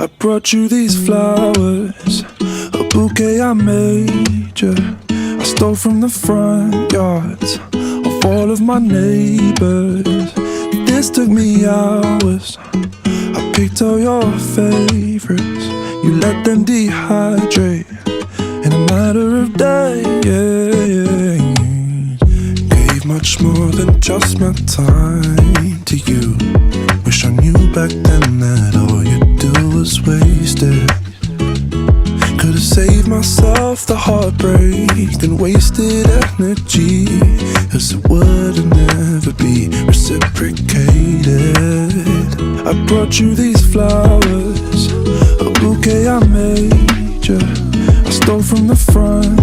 I brought you these flowers, a bouquet I made you. I stole from the front yards of all of my neighbors. This took me hours. I picked all your favorites. You let them dehydrate in a matter of days. Gave much more than just my time to you. Wish I knew back then that all you do was wasted. Could've saved myself the heartbreak than wasted energy, 'cause it would've never be reciprocated. I brought you these flowers, a bouquet I made you. I stole from the front